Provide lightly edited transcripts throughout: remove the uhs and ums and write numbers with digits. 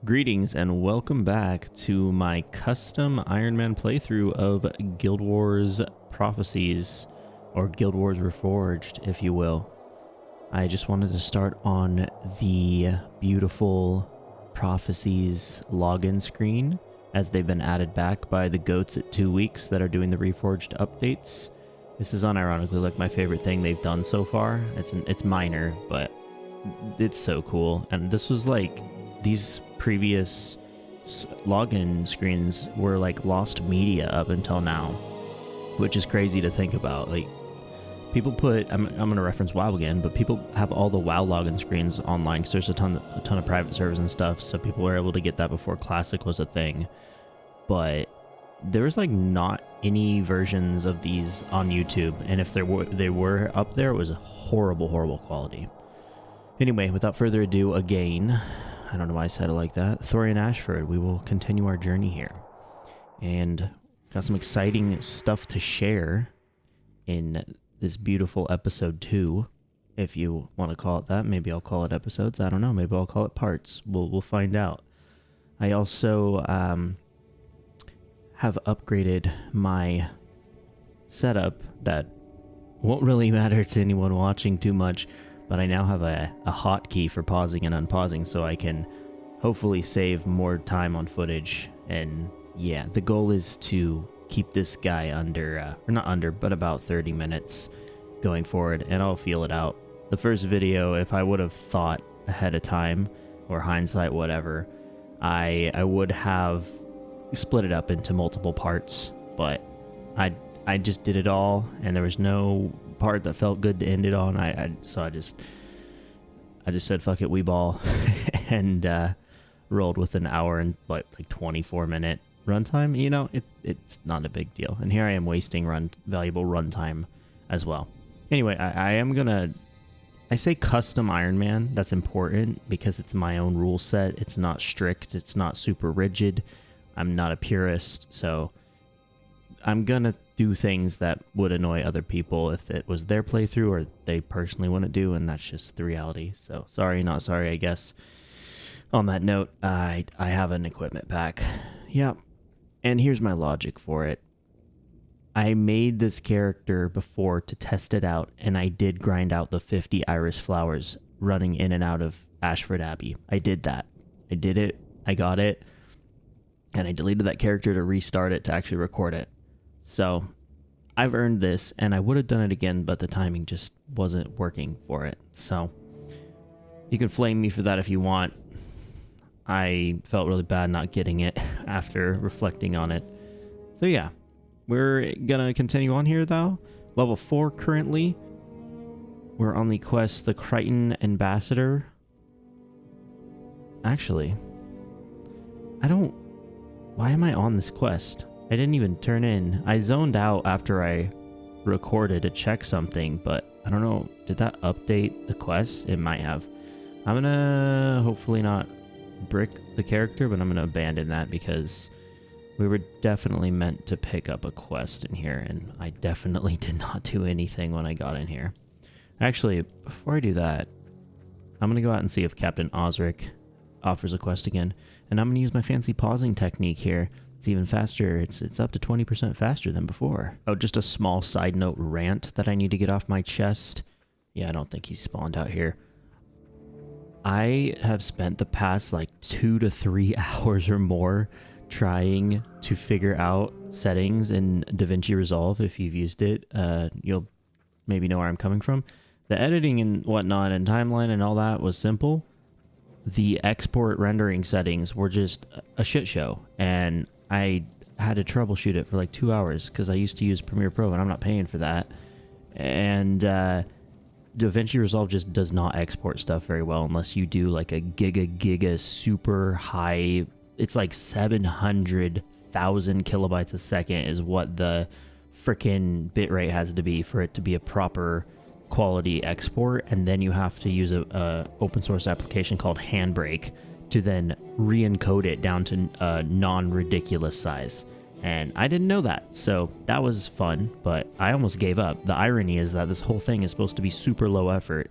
Greetings and welcome back to my custom Iron Man playthrough of Guild Wars Prophecies, or Guild Wars Reforged, if you will. I just wanted to start on the beautiful Prophecies login screen, as they've been added back by the goats at 2 weeks that are doing the Reforged updates. This is unironically like my favorite thing they've done so far. It's minor, but it's so cool. And this was like, these previous login screens were like lost media up until now, which is crazy to think about. Like, people put, I'm gonna reference WoW again, but people have all the WoW login screens online because there's a ton of private servers and stuff, so people were able to get that before Classic was a thing. But there was like not any versions of these on YouTube, and if they were up there, it was horrible quality. Anyway, without further ado, again, I don't know why I said it like that, Thorian Ashford, we will continue our journey here. And got some exciting stuff to share in this beautiful episode 2, if you want to call it that. Maybe I'll call it episodes, I don't know, maybe I'll call it parts. We'll find out. I also have upgraded my setup that won't really matter to anyone watching too much, but I now have a hotkey for pausing and unpausing, so I can hopefully save more time on footage. And yeah, the goal is to keep this guy under, or not under, but about 30 minutes going forward, and I'll feel it out. The first video, if I would have thought ahead of time, or hindsight, whatever, I would have split it up into multiple parts, but I just did it all, and there was no part that felt good to end it on. So I just said fuck it, we ball, and rolled with an hour and like 24-minute runtime. You know, it's not a big deal, and here I am wasting valuable runtime as well. Anyway, I say custom Iron Man. That's important because it's my own rule set. It's not strict. It's not super rigid. I'm not a purist, so I'm gonna do things that would annoy other people if it was their playthrough or they personally want to do, and that's just the reality. So sorry, not sorry, I guess. On that note, I have an equipment pack. Yep. And here's my logic for it. I made this character before to test it out, and I did grind out the 50 iris flowers running in and out of Ashford Abbey. I did that. I did it. I got it. And I deleted that character to restart it to actually record it. So I've earned this, and I would have done it again, but the timing just wasn't working for it. So you can flame me for that if you want. I felt really bad not getting it after reflecting on it. So yeah, we're gonna continue on here though. Level 4 currently. We're on the quest, the Crichton Ambassador. Actually, why am I on this quest? I didn't even turn in. I zoned out after I recorded to check something, but I don't know. Did that update the quest? It might have. I'm gonna hopefully not brick the character, but I'm gonna abandon that because we were definitely meant to pick up a quest in here, and I definitely did not do anything when I got in here. Actually, before I do that, I'm gonna go out and see if Captain Osric offers a quest again, and I'm gonna use my fancy pausing technique here. It's even faster. It's up to 20% faster than before. Oh, just a small side note rant that I need to get off my chest. Yeah, I don't think he spawned out here. I have spent the past like 2 to 3 hours or more trying to figure out settings in DaVinci Resolve. If you've used it, you'll maybe know where I'm coming from. The editing and whatnot and timeline and all that was simple. The export rendering settings were just a shit show, and I had to troubleshoot it for like 2 hours because I used to use Premiere Pro, and I'm not paying for that. And DaVinci Resolve just does not export stuff very well unless you do like a giga super high. It's like 700,000 kilobytes a second is what the freaking bitrate has to be for it to be a proper quality export, and then you have to use a open source application called Handbrake to then re-encode it down to a non-ridiculous size. And I didn't know that, so that was fun, but I almost gave up. The irony is that this whole thing is supposed to be super low effort,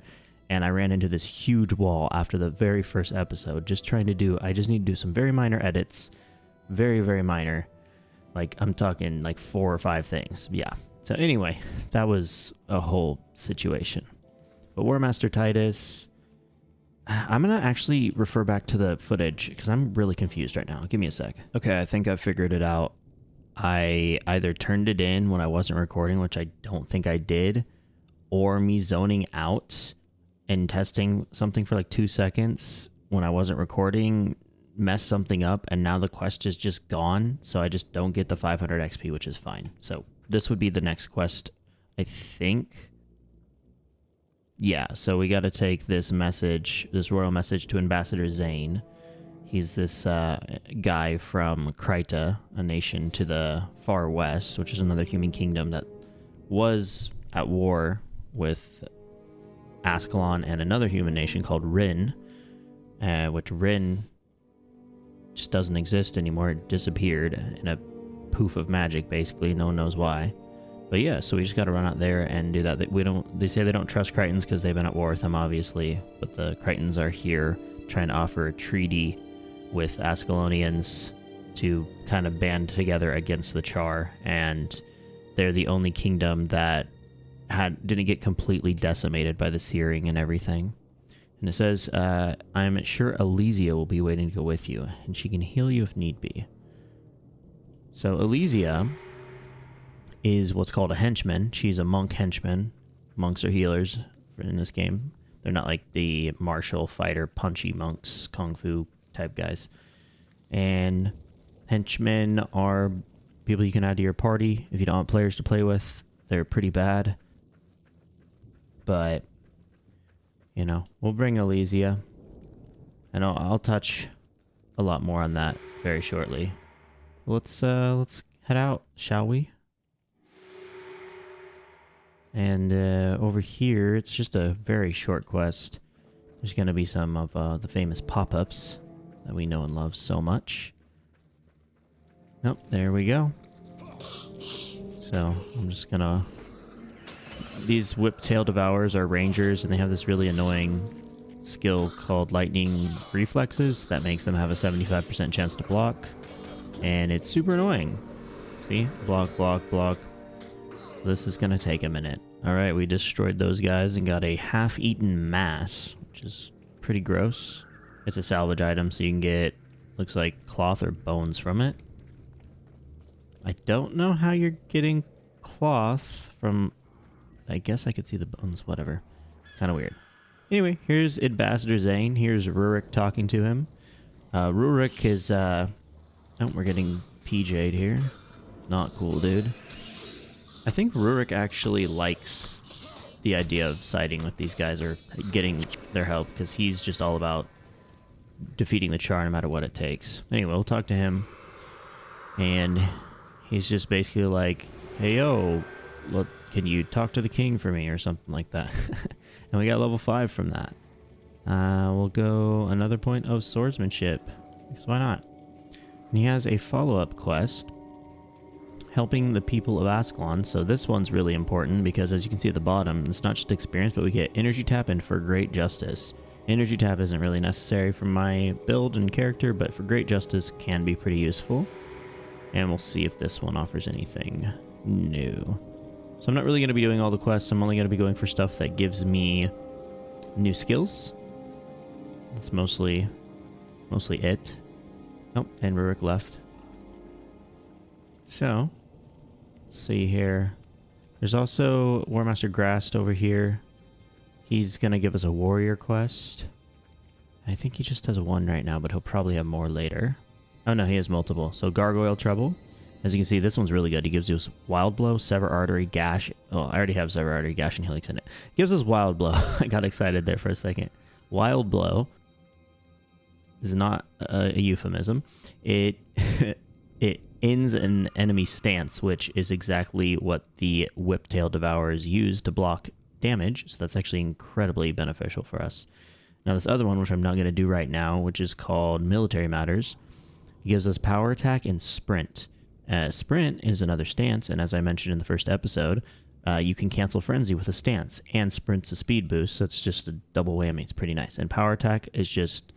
and I ran into this huge wall after the very first episode, just trying to do, I just need to do some very minor edits, very, very minor. Like, I'm talking like 4 or 5 things. Yeah. So anyway, that was a whole situation. But War Master Titus, I'm going to actually refer back to the footage because I'm really confused right now. Give me a sec. Okay, I think I figured it out. I either turned it in when I wasn't recording, which I don't think I did, or me zoning out and testing something for like 2 seconds when I wasn't recording messed something up, and now the quest is just gone, so I just don't get the 500 XP, which is fine. So this would be the next quest, I think. Yeah, so we got to take this message, this royal message to Ambassador Zane. He's this guy from Krita, a nation to the far west, which is another human kingdom that was at war with Ascalon and another human nation called Rin, which Rin just doesn't exist anymore. It disappeared in a poof of magic, basically. No one knows why. But yeah, so we just got to run out there and do that. They say they don't trust Critons because they've been at war with them, obviously. But the Critons are here trying to offer a treaty with Ascalonians to kind of band together against the Char. And they're the only kingdom that didn't get completely decimated by the Searing and everything. And it says, I'm sure Elysia will be waiting to go with you, and she can heal you if need be. So Elysia is what's called a henchman. She's a monk henchman. Monks are healers in this game. They're not like the martial fighter punchy monks, kung fu type guys. And henchmen are people you can add to your party if you don't have players to play with. They're pretty bad. But, you know, we'll bring Elysia. And I'll touch a lot more on that very shortly. Let's head out, shall we? And over here, it's just a very short quest. There's going to be some of the famous pop-ups that we know and love so much. Nope, there we go. So, I'm just going to... These Whiptail Devourers are rangers, and they have this really annoying skill called Lightning Reflexes that makes them have a 75% chance to block. And it's super annoying. See? Block, block, block. This is going to take a minute. Alright, we destroyed those guys and got a half-eaten mass, which is pretty gross. It's a salvage item, so you can get, looks like cloth or bones from it. I don't know how you're getting cloth from... I guess I could see the bones, whatever. Kind of weird. Anyway, here's Ambassador Zane. Here's Rurik talking to him. Rurik is... Oh, we're getting PJ'd here. Not cool, dude. I think Rurik actually likes the idea of siding with these guys or getting their help, because he's just all about defeating the Char no matter what it takes. Anyway, we'll talk to him. And he's just basically like, hey, yo, look, can you talk to the king for me or something like that? And we got level 5 from that. We'll go another point of swordsmanship, because why not? And he has a follow-up quest helping the people of Ascalon. So this one's really important because, as you can see at the bottom, it's not just experience, but we get energy tap and for great justice. Energy tap isn't really necessary for my build and character, but for great justice can be pretty useful. And we'll see if this one offers anything new. So I'm not really going to be doing all the quests. I'm only going to be going for stuff that gives me new skills. That's mostly it. Oh, and Rurik left. So, let's see here. There's also War Master Grast over here. He's going to give us a warrior quest. I think he just has one right now, but he'll probably have more later. Oh no, he has multiple. So Gargoyle Trouble. As you can see, this one's really good. He gives you Wild Blow, Sever Artery, Gash. Oh, I already have Sever Artery, Gash, and Healing in it. Gives us Wild Blow. I got excited there for a second. Wild Blow is not a euphemism. It ends an enemy stance, which is exactly what the Whiptail Devourers use to block damage. So that's actually incredibly beneficial for us. Now this other one, which I'm not going to do right now, which is called Military Matters, it gives us Power Attack and Sprint. Sprint is another stance, and as I mentioned in the first episode, You can cancel Frenzy with a stance, and Sprint's a speed boost, so it's just a double whammy. It's pretty nice. And Power Attack is just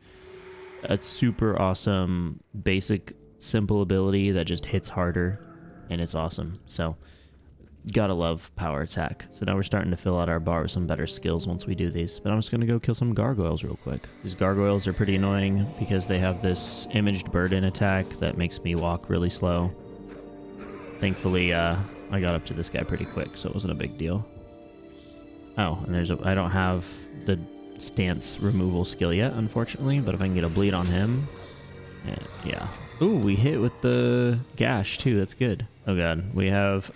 a super awesome, basic, simple ability that just hits harder, and it's awesome. So, gotta love Power Attack. So now we're starting to fill out our bar with some better skills once we do these. But I'm just gonna go kill some gargoyles real quick. These gargoyles are pretty annoying because they have this imaged burden attack that makes me walk really slow. Thankfully, I got up to this guy pretty quick, so it wasn't a big deal. Oh, and I don't have the stance removal skill yet, unfortunately, but if I can get a bleed on him, yeah. Ooh, we hit with the gash too. That's good. Oh god, we have.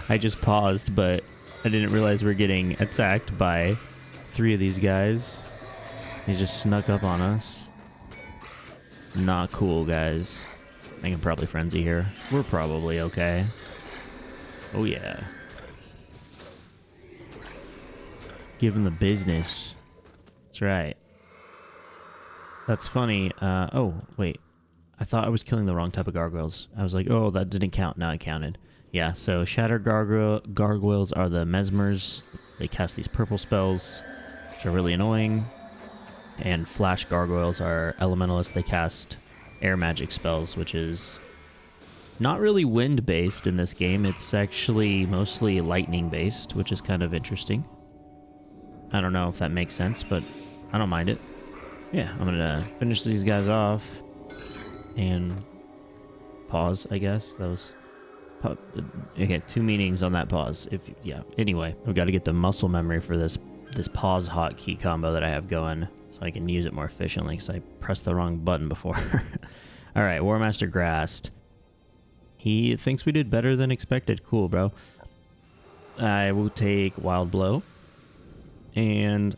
I just paused, but I didn't realize we're getting attacked by 3 of these guys. They just snuck up on us. Not cool, guys. I can probably frenzy here. We're probably okay. Oh yeah. Give him the business. That's right. That's funny. Oh, wait. I thought I was killing the wrong type of gargoyles. I was like, oh, that didn't count. Now it counted. Yeah, so Shattered Gargoyles are the Mesmers. They cast these purple spells, which are really annoying. And Flash Gargoyles are Elementalists. They cast air magic spells, which is not really wind-based in this game. It's actually mostly lightning-based, which is kind of interesting. I don't know if that makes sense, but I don't mind it. Yeah, I'm gonna finish these guys off and pause, I guess. That was okay, 2 meanings on that pause. Yeah. Anyway, I've got to get the muscle memory for this pause hotkey combo that I have going, so I can use it more efficiently because I pressed the wrong button before. All right, Warmaster Grassed. He thinks we did better than expected. Cool, bro. I will take Wild Blow. And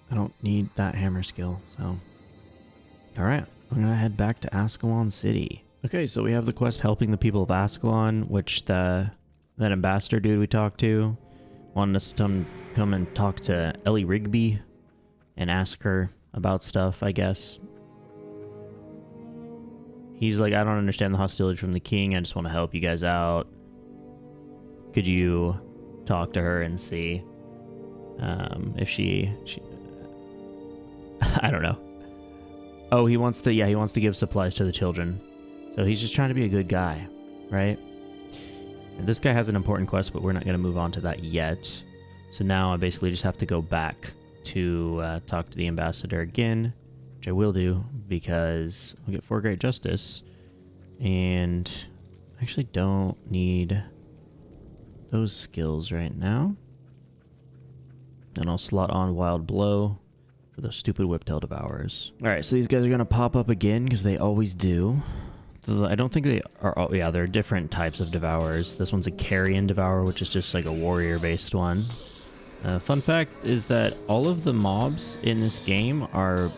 I don't need that hammer skill, so. All right, I'm going to head back to Ascalon City. Okay, so we have the quest helping the people of Ascalon, which that ambassador dude we talked to wanted us to come and talk to Ellie Rigby and ask her about stuff, I guess. He's like, I don't understand the hostility from the king. I just want to help you guys out. Could you talk to her and see if she I don't know. Oh, he wants to give supplies to the children. So he's just trying to be a good guy, right? And this guy has an important quest, but we're not going to move on to that yet. So now I basically just have to go back to talk to the ambassador again, which I will do because I'll get 4 Great Justice. And I actually don't need those skills right now. And I'll slot on Wild Blow for those stupid Whiptail Devourers. Alright, so these guys are going to pop up again because they always do. I don't think they are... Oh, yeah, there are different types of Devourers. This one's a Carrion Devourer, which is just like a warrior-based one. Fun fact is that all of the mobs in this game are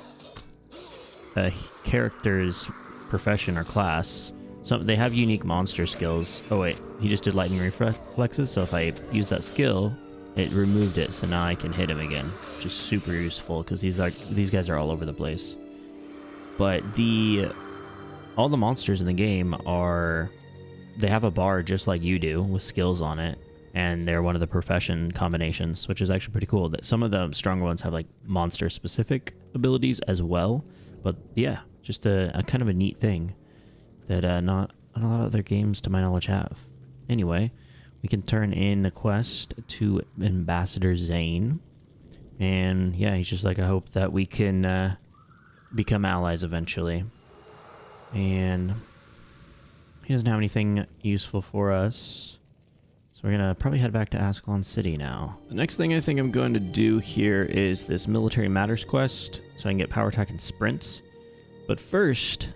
a character's profession or class. So they have unique monster skills. Oh, wait, he just did lightning reflexes, so if I use that skill, it removed it, so now I can hit him again, which is super useful because these guys are all over the place. But all the monsters in the game they have a bar just like you do with skills on it, and they're one of the profession combinations, which is actually pretty cool. That some of the stronger ones have like monster specific abilities as well. But yeah, just a kind of a neat thing that not a lot of other games to my knowledge have. Anyway, we can turn in the quest to Ambassador Zane. And yeah, he's just like, I hope that we can become allies eventually. And he doesn't have anything useful for us. So we're going to probably head back to Ascalon City now. The next thing I think I'm going to do here is this Military Matters quest, so I can get Power Attack and Sprints. But first,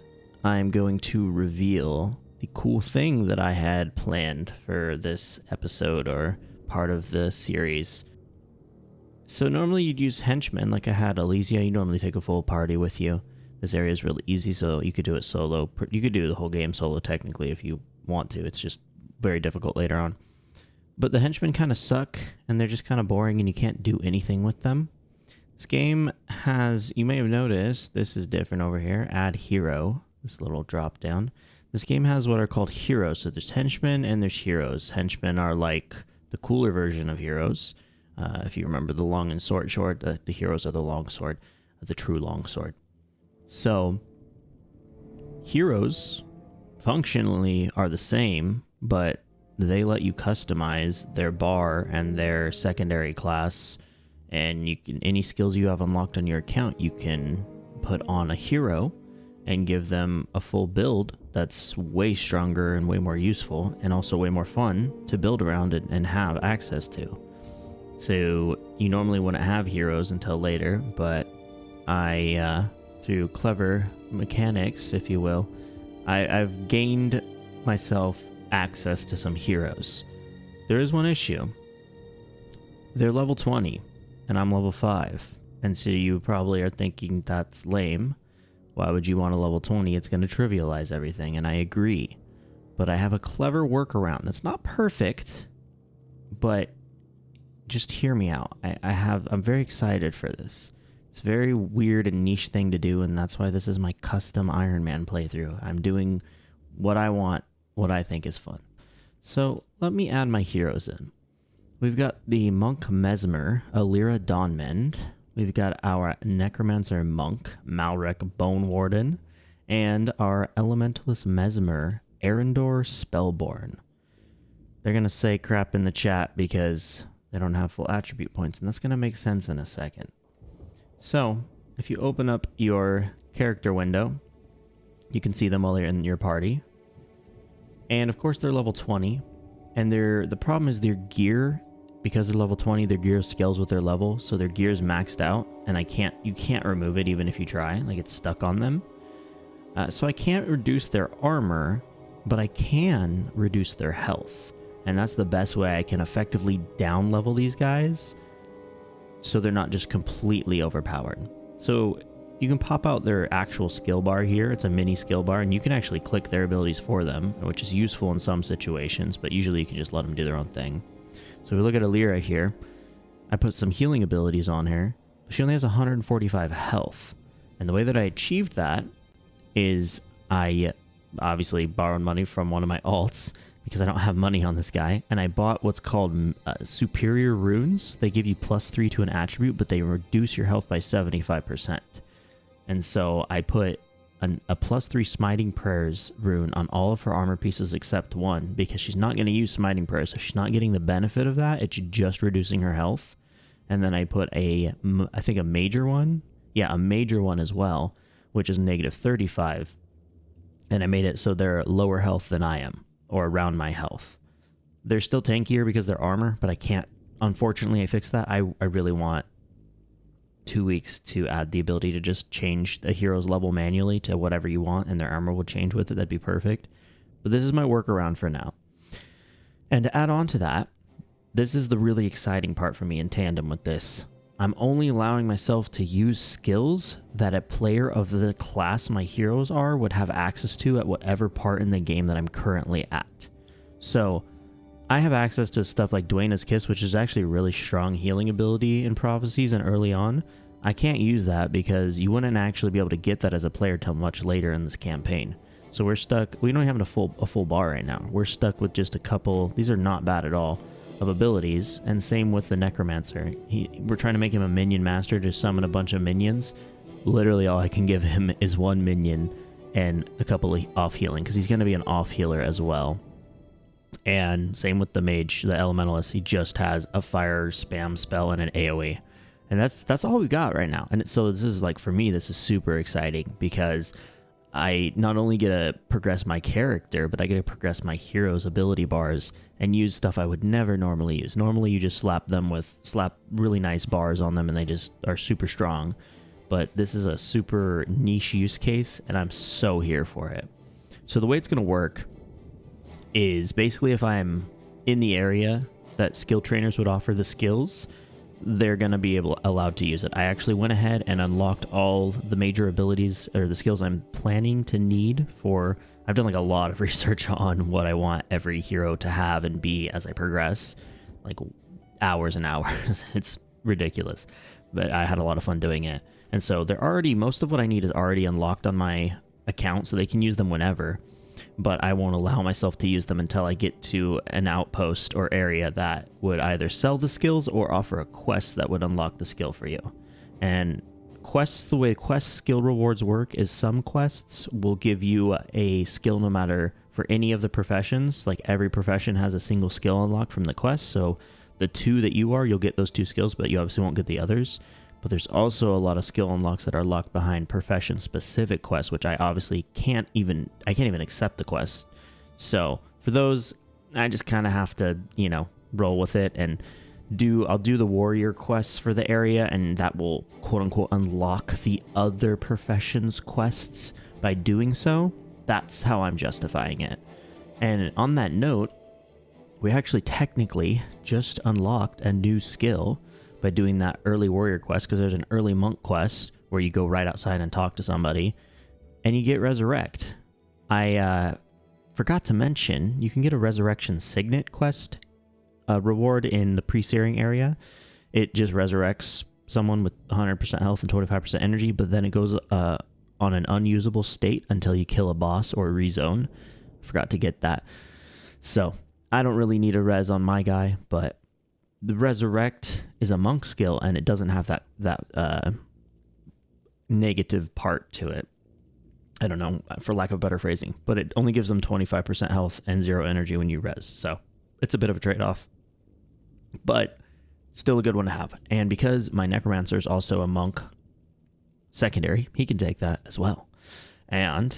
I'm going to reveal the cool thing that I had planned for this episode or part of the series. So normally you'd use henchmen like I had Elysia. You normally take a full party with you. This area is really easy, so you could do it solo. You could do the whole game solo technically if you want to. It's just very difficult later on. But the henchmen kind of suck, and they're just kind of boring, and you can't do anything with them. This game has, you may have noticed, this is different over here, Add Hero, this little drop down. This game has what are called heroes. So there's henchmen and there's heroes. Henchmen are like the cooler version of heroes. If you remember the long and short, the heroes are the long sword, the true long sword. So heroes functionally are the same, but they let you customize their bar and their secondary class, and you can any skills you have unlocked on your account you can put on a hero and give them a full build that's way stronger and way more useful, and also way more fun to build around and have access to. So you normally wouldn't have heroes until later, but I through clever mechanics, if you will, I've gained myself access to some heroes. There is one issue. They're level 20 and I'm level 5. And so you probably are thinking that's lame. Why would you want a level 20? It's going to trivialize everything, and I agree. But I have a clever workaround. It's not perfect, but just hear me out. I'm very excited for this. It's a very weird and niche thing to do, and that's why this is my custom Iron Man playthrough. I'm doing what I want, what I think is fun. So let me add my heroes in. We've got the Monk Mesmer, Alira Dawnmend. We've got our Necromancer Monk, Malrek Bone Warden, and our Elementalist Mesmer, Arendor Spellborn. They're going to say crap in the chat because they don't have full attribute points, and that's going to make sense in a second. So, if you open up your character window, you can see them while they're in your party. And of course, they're level 20. And the problem is their gear, because they're level 20, their gear scales with their level, so their gear's maxed out, and you can't remove it even if you try. Like, it's stuck on them. So I can't reduce their armor, but I can reduce their health. And that's the best way I can effectively down level these guys, so they're not just completely overpowered. So you can pop out their actual skill bar here. It's a mini skill bar, and you can actually click their abilities for them, which is useful in some situations, but usually you can just let them do their own thing. So if we look at Alira here, I put some healing abilities on her. She only has 145 health. And the way that I achieved that is I obviously borrowed money from one of my alts because I don't have money on this guy. And I bought what's called superior runes. They give you +3 to an attribute, but they reduce your health by 75%. And so I put a +3 Smiting Prayers rune on all of her armor pieces except one, because she's not going to use Smiting Prayers, so she's not getting the benefit of that. It's just reducing her health. And then I put I think a major one. Yeah, a major one as well, which is -35. And I made it so they're lower health than I am, or around my health. They're still tankier because they're armor, but I can't, unfortunately, I fixed that. I really want 2 weeks to add the ability to just change the hero's level manually to whatever you want, and their armor will change with it. That'd be perfect. But this is my workaround for now. And to add on to that, this is the really exciting part for me in tandem with this. I'm only allowing myself to use skills that a player of the class my heroes are would have access to at whatever part in the game that I'm currently at. So I have access to stuff like Dwayna's Kiss, which is actually a really strong healing ability in Prophecies and early on. I can't use that because you wouldn't actually be able to get that as a player till much later in this campaign. So we're stuck, we don't have a full bar right now. We're stuck with just a couple, these are not bad at all, of abilities, and same with the Necromancer. We're trying to make him a minion master to summon a bunch of minions. Literally all I can give him is one minion and a couple of off healing, because he's going to be an off healer as well. And same with the mage, the Elementalist. He just has a fire spam spell and an AoE. And that's all we've got right now. And so this is like, for me, this is super exciting because I not only get to progress my character, but I get to progress my hero's ability bars and use stuff I would never normally use. Normally you just slap really nice bars on them and they just are super strong. But this is a super niche use case and I'm so here for it. So the way it's going to work is basically if I'm in the area that skill trainers would offer the skills, they're going to be allowed to use it. I actually went ahead and unlocked all the major abilities or the skills I'm planning to need for. I've done like a lot of research on what I want every hero to have and be as I progress, like hours and hours. It's ridiculous, but I had a lot of fun doing it. And so most of what I need is already unlocked on my account, so they can use them whenever. but I won't allow myself to use them until I get to an outpost or area that would either sell the skills or offer a quest that would unlock the skill for you. And quests, the way quest skill rewards work is some quests will give you a skill no matter for any of the professions. Like every profession has a single skill unlock from the quest. So the 2 that you are, you'll get those 2 skills, but you obviously won't get the others. But there's also a lot of skill unlocks that are locked behind profession-specific quests, which I obviously can't even accept the quest. So for those, I just kind of have to, roll with it and I'll do the warrior quests for the area, and that will quote-unquote unlock the other professions quests by doing so. That's how I'm justifying it. And on that note, we actually technically just unlocked a new skill by doing that early warrior quest, because there's an early monk quest where you go right outside and talk to somebody and you get resurrect. I forgot to mention, you can get a resurrection signet quest reward in the pre-Searing area. It just resurrects someone with 100% health and 25% energy, but then it goes on an unusable state until you kill a boss or rezone. Forgot to get that. So I don't really need a res on my guy, but the resurrect is a monk skill, and it doesn't have that negative part to it. I don't know, for lack of better phrasing, but it only gives them 25% health and 0 energy when you res. So it's a bit of a trade-off, but still a good one to have. And because my Necromancer is also a monk secondary, he can take that as well. And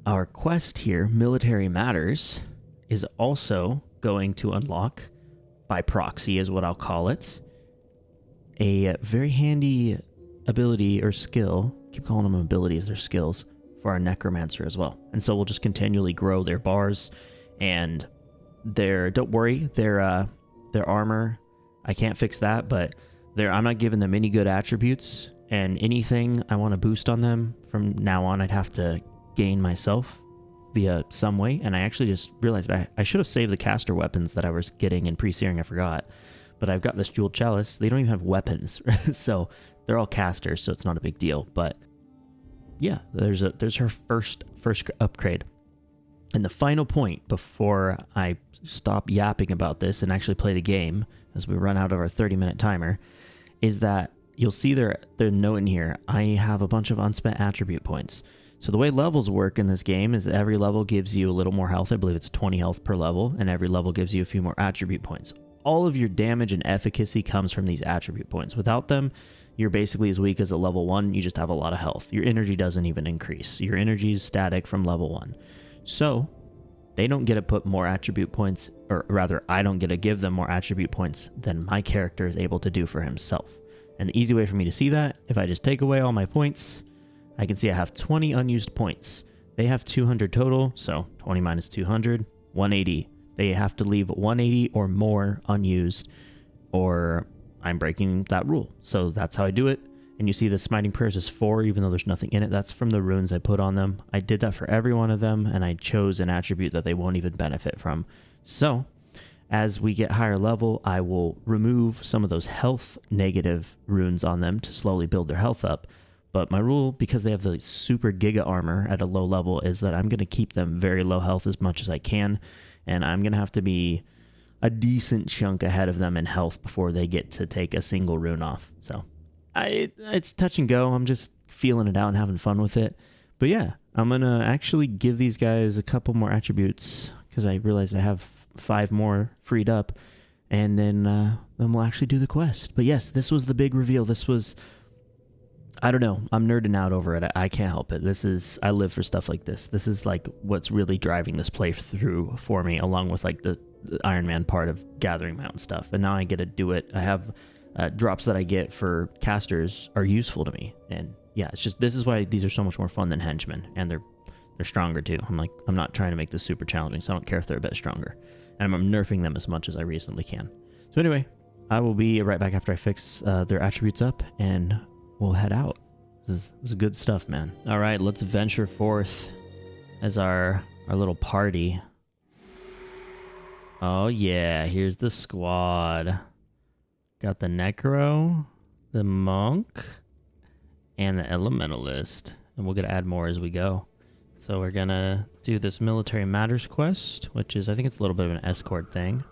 our quest here, Military Matters, is also going to unlock, by proxy is what I'll call it, a very handy ability or skill, keep calling them abilities, they're skills, for our Necromancer as well. And so we'll just continually grow their bars, and don't worry, their armor, I can't fix that, but I'm not giving them any good attributes, and anything I want to boost on them from now on, I'd have to gain myself via some way. And I actually just realized I should have saved the caster weapons that I was getting in pre-Searing. I forgot, but I've got this jeweled chalice. They don't even have weapons, so they're all casters, so it's not a big deal. But yeah, there's her first upgrade. And the final point before I stop yapping about this and actually play the game, as we run out of our 30-minute timer, is that you'll see their note in here. I have a bunch of unspent attribute points. So the way levels work in this game is every level gives you a little more health. I believe it's 20 health per level, and every level gives you a few more attribute points. All of your damage and efficacy comes from these attribute points. Without them, you're basically as weak as a level 1. You just have a lot of health. Your energy doesn't even increase. Your energy is static from level 1. So they don't get to put more attribute points, or rather, I don't get to give them more attribute points than my character is able to do for himself. And the easy way for me to see that, if I just take away all my points, I can see I have 20 unused points. They have 200 total, so 20 minus 200, 180. They have to leave 180 or more unused, or I'm breaking that rule. So that's how I do it. And you see the Smiting Prayers is 4, even though there's nothing in it. That's from the runes I put on them. I did that for every one of them, and I chose an attribute that they won't even benefit from. So as we get higher level, I will remove some of those health negative runes on them to slowly build their health up. But my rule, because they have the super giga armor at a low level, is that I'm going to keep them very low health as much as I can. And I'm going to have to be a decent chunk ahead of them in health before they get to take a single rune off. So it's touch and go. I'm just feeling it out and having fun with it. But yeah, I'm going to actually give these guys a couple more attributes, because I realized I have 5 more freed up. And then we'll actually do the quest. But yes, this was the big reveal. This was... I don't know. I'm nerding out over it. I can't help it. I live for stuff like this. This is like what's really driving this playthrough for me, along with like the Iron Man part of gathering my own stuff. And now I get to do it. I have drops that I get for casters are useful to me. And yeah, it's just, this is why these are so much more fun than Henchmen. And they're stronger too. I'm not trying to make this super challenging, so I don't care if they're a bit stronger. And I'm nerfing them as much as I reasonably can. So anyway, I will be right back after I fix their attributes up, and we'll head out. This is good stuff, man. All right, let's venture forth as our little party. Oh yeah, here's the squad. Got the Necro, the Monk, and the Elementalist. And we're going to add more as we go. So we're gonna do this Military Matters quest, which is, I think it's a little bit of an escort thing.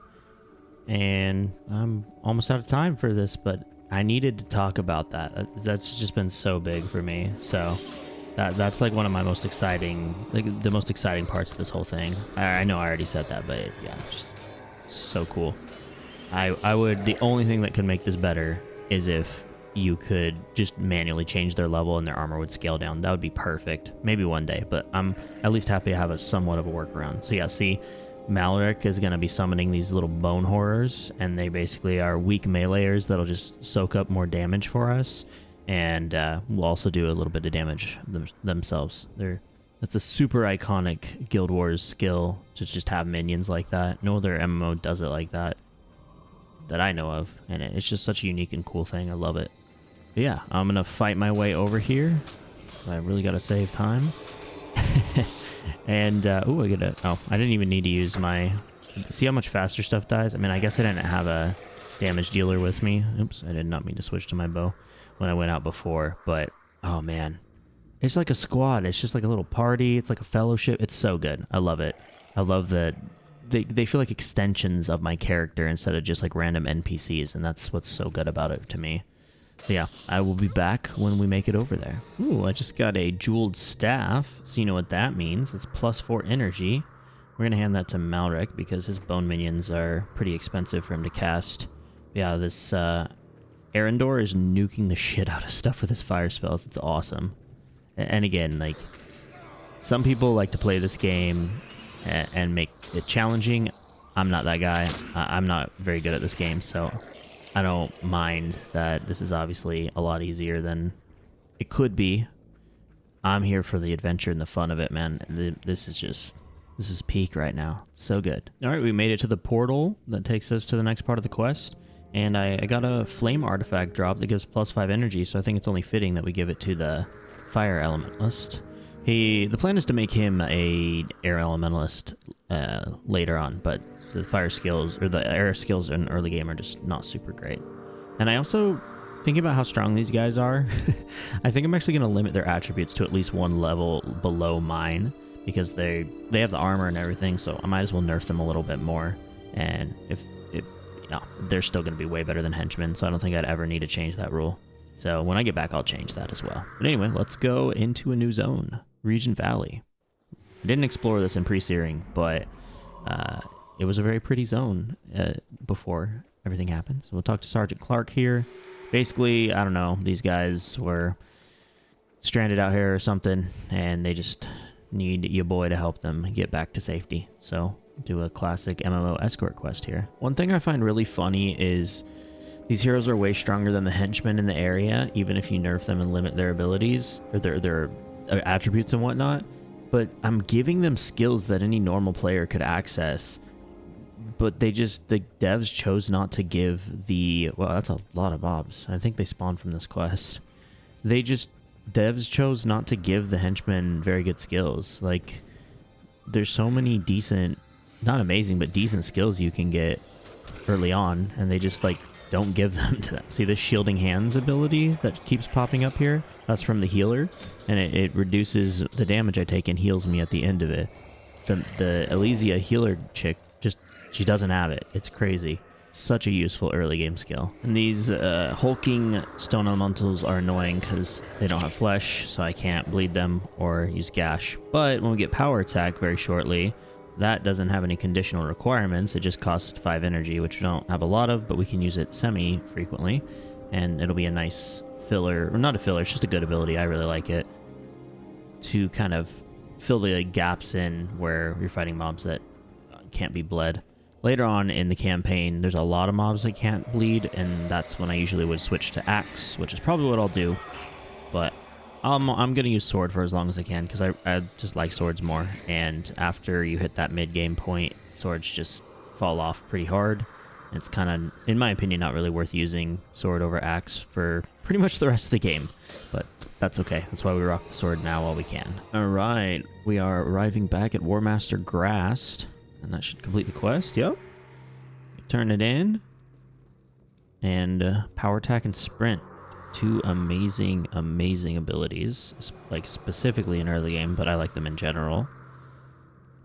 And I'm almost out of time for this, but I needed to talk about that. That's just been so big for me. So that's like one of my most exciting, like the most exciting parts of this whole thing. I know I already said that, but yeah, just so cool. I would, the only thing that could make this better is if you could just manually change their level and their armor would scale down. That would be perfect. Maybe one day, but I'm at least happy to have a somewhat of a workaround. So yeah, see, Malric is going to be summoning these little bone horrors, and they basically are weak meleeers that'll just soak up more damage for us, and will also do a little bit of damage themselves. That's a super iconic Guild Wars skill to just have minions like that. No other MMO does it like that I know of, and it's just such a unique and cool thing. I love it. But yeah, I'm gonna fight my way over here. I really gotta save time. And oh, I didn't even need to use my, see how much faster stuff dies? I mean, I guess I didn't have a damage dealer with me. Oops, I did not mean to switch to my bow when I went out before, but oh man, it's like a squad. It's just like a little party. It's like a fellowship. It's so good. I love it. I love that they feel like extensions of my character instead of just like random NPCs, and that's what's so good about it to me. So yeah, I will be back when we make it over there. Ooh, I just got a jeweled staff, so you know what that means. It's +4 energy. We're gonna hand that to Malric because his bone minions are pretty expensive for him to cast. Yeah, this Arendor is nuking the shit out of stuff with his fire spells. It's awesome. And again, like, some people like to play this game and make it challenging. I'm not that guy. I'm not very good at this game, so I don't mind that this is obviously a lot easier than it could be. I'm here for the adventure and the fun of it, man. This is peak right now. So good. All right, we made it to the portal that takes us to the next part of the quest. And I got a flame artifact drop that gives +5 energy, so I think it's only fitting that we give it to the fire elementalist. The plan is to make him a air elementalist later on, but the fire skills or the air skills in early game are just not super great. And I also, thinking about how strong these guys are, I think I'm actually going to limit their attributes to at least one level below mine, because they have the armor and everything, so I might as well nerf them a little bit more. And if they're still going to be way better than henchmen, so I don't think I'd ever need to change that rule. So when I get back, I'll change that as well. But anyway, let's go into a new zone, Region Valley. I didn't explore this in pre-Searing, but it was a very pretty zone before everything happened. So we'll talk to Sergeant Clark here. Basically, I don't know, these guys were stranded out here or something, and they just need your boy to help them get back to safety. So do a classic MMO escort quest here. One thing I find really funny is these heroes are way stronger than the henchmen in the area, even if you nerf them and limit their abilities or their attributes and whatnot. But I'm giving them skills that any normal player could access, but the devs chose not to give well, that's a lot of mobs. I think they spawned from this quest. Devs chose not to give the henchmen very good skills. Like, there's so many decent, not amazing, but decent skills you can get early on, and they just like don't give them to them. See this shielding hands ability that keeps popping up here? That's from the healer, and it reduces the damage I take and heals me at the end of it. The Elysia healer chick, she doesn't have it. It's crazy. Such a useful early game skill. And these hulking stone elementals are annoying because they don't have flesh, so I can't bleed them or use gash. But when we get power attack very shortly, that doesn't have any conditional requirements. It just costs 5 energy, which we don't have a lot of, but we can use it semi-frequently. And it'll be a nice filler, or not a filler, it's just a good ability. I really like it to kind of fill the gaps in where you're fighting mobs that can't be bled. Later on in the campaign, there's a lot of mobs that can't bleed, and that's when I usually would switch to axe, which is probably what I'll do. But I'm going to use sword for as long as I can, because I just like swords more. And after you hit that mid-game point, swords just fall off pretty hard. It's kind of, in my opinion, not really worth using sword over axe for pretty much the rest of the game. But that's okay. That's why we rock the sword now while we can. All right. We are arriving back at War Master Grast. And that should complete the quest. Yep. Turn it in. And power attack and sprint. two amazing, amazing abilities, like specifically in early game, but I like them in general.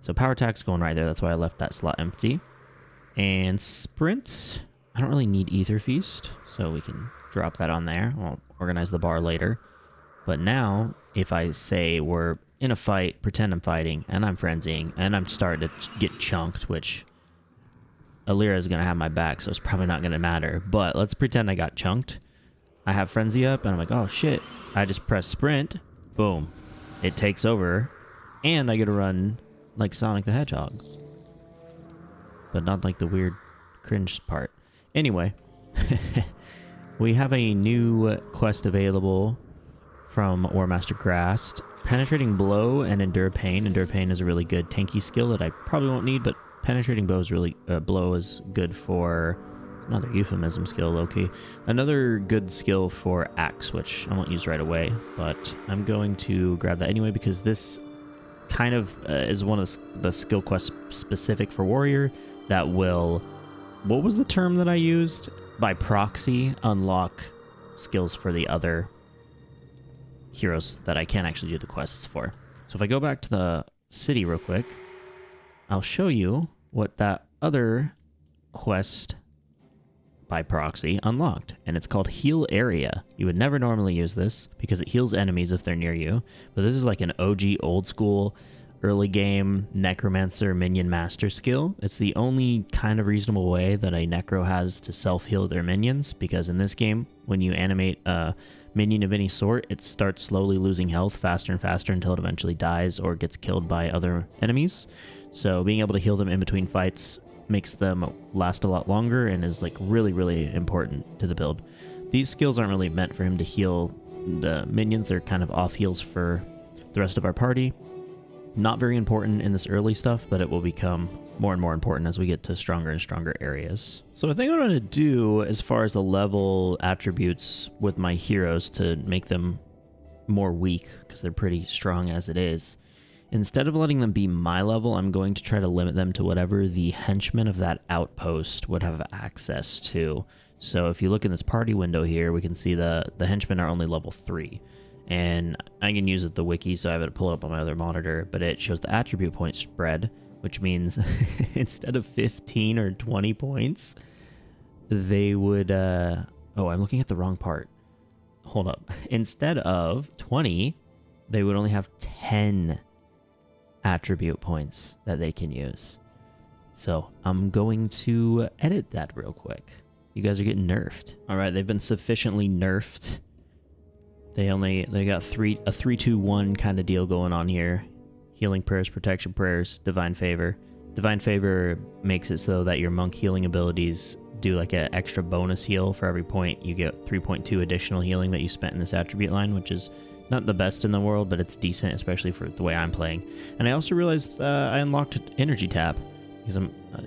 So power attack's going right there. That's why I left that slot empty. And sprint, I don't really need Ether Feast, so we can drop that on there. I'll organize the bar later. But now, if I say we're in a fight, pretend I'm fighting, and I'm frenzying, and I'm starting to get chunked, which Alira is going to have my back, so it's probably not going to matter. But let's pretend I got chunked. I have frenzy up, and I'm like, oh shit. I just press sprint. Boom. It takes over, and I get to run like Sonic the Hedgehog. But not like the weird cringe part. Anyway, we have a new quest available from Warmaster Grast. Penetrating Blow and Endure Pain. Endure Pain is a really good tanky skill that I probably won't need, but Penetrating Blow is good for another euphemism skill, low-key. Another good skill for Axe, which I won't use right away, but I'm going to grab that anyway because this kind of is one of the skill quests specific for Warrior that will, what was the term that I used? By proxy, unlock skills for the other heroes that I can't actually do the quests for. So if I go back to the city real quick, I'll show you what that other quest by proxy unlocked, and it's called Heal Area. You would never normally use this because it heals enemies if they're near you, but this is like an OG old school early game Necromancer minion master skill. It's the only kind of reasonable way that a Necro has to self-heal their minions, because in this game, when you animate a minion of any sort, it starts slowly losing health faster and faster until it eventually dies or gets killed by other enemies. So being able to heal them in between fights makes them last a lot longer and is like really, really important to the build. These skills aren't really meant for him to heal the minions. They're kind of off heals for the rest of our party. Not very important in this early stuff, but it will become more and more important as we get to stronger and stronger areas. So I think what I'm going to do as far as the level attributes with my heroes to make them more weak, because they're pretty strong as it is, instead of letting them be my level, I'm going to try to limit them to whatever the henchmen of that outpost would have access to. So if you look in this party window here, we can see the henchmen are only level 3. And I can use it the wiki, so I have it pull it up on my other monitor, but it shows the attribute point spread, which means instead of 15 or 20 points, they would... oh, I'm looking at the wrong part. Hold up. Instead of 20, they would only have 10 attribute points that they can use. So I'm going to edit that real quick. You guys are getting nerfed. All right, they've been sufficiently nerfed. They got a 3-2-1 kind of deal going on here. Healing prayers, protection prayers, divine favor. Divine favor makes it so that your monk healing abilities do like an extra bonus heal for every point. You get 3.2 additional healing that you spent in this attribute line, which is not the best in the world, but it's decent, especially for the way I'm playing. And I also realized I unlocked energy tap because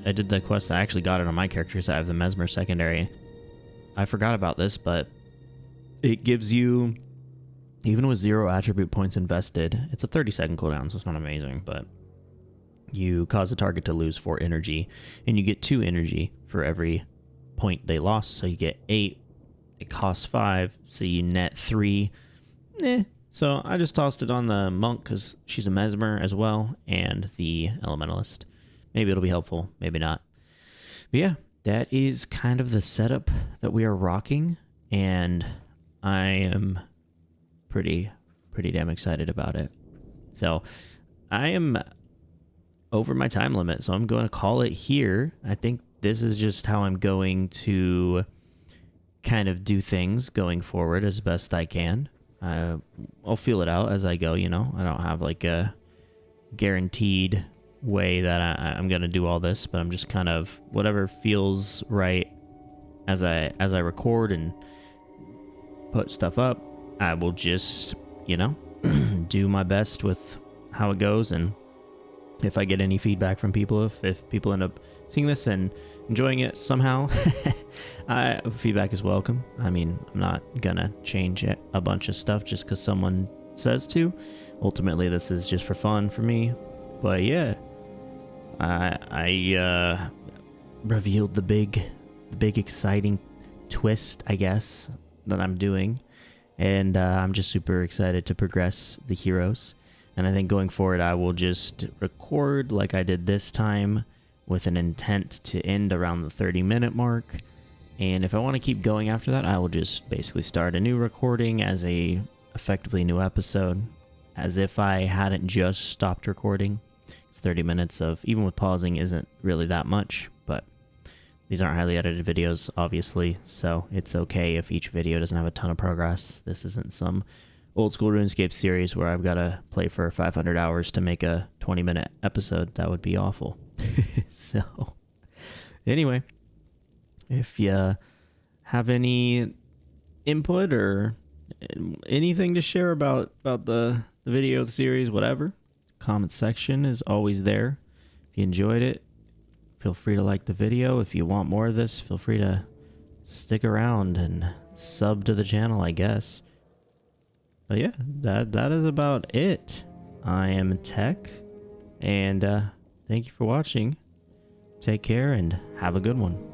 I did the quest. I actually got it on my character because I have the Mesmer secondary. I forgot about this, but it gives you, even with 0 attribute points invested, it's a 30-second cooldown, so it's not amazing, but you cause the target to lose 4 energy, and you get 2 energy for every point they lost, so you get 8. It costs 5, so you net 3. So I just tossed it on the monk because she's a mesmer as well, and the elementalist. Maybe it'll be helpful, maybe not. But yeah, that is kind of the setup that we are rocking, and I am pretty damn excited about it. So I am over my time limit, so I'm going to call it here. I think this is just how I'm going to kind of do things going forward as best I can. I'll feel it out as I go, you know. I don't have like a guaranteed way that I'm going to do all this, but I'm just kind of whatever feels right as I record and put stuff up. I will just, you know, do my best with how it goes, and if I get any feedback from people, if people end up seeing this and enjoying it somehow, feedback is welcome. I mean, I'm not gonna change a bunch of stuff just because someone says to. Ultimately, this is just for fun for me. But yeah, I revealed the big exciting twist, I guess, that I'm doing. And I'm just super excited to progress the heroes. And I think going forward, I will just record like I did this time with an intent to end around the 30-minute mark. And if I want to keep going after that, I will just basically start a new recording as a effectively new episode, as if I hadn't just stopped recording. It's 30 minutes of, even with pausing, isn't really that much, but these aren't highly edited videos, obviously, so it's okay if each video doesn't have a ton of progress. This isn't some old school RuneScape series where I've got to play for 500 hours to make a 20-minute episode. That would be awful. So, anyway, if you have any input or anything to share about the video, the series, whatever, comment section is always there. If you enjoyed it, feel free to like the video. If you want more of this, feel free to stick around and sub to the channel, I guess. But yeah, that is about it. I am Tech, and thank you for watching. Take care and have a good one.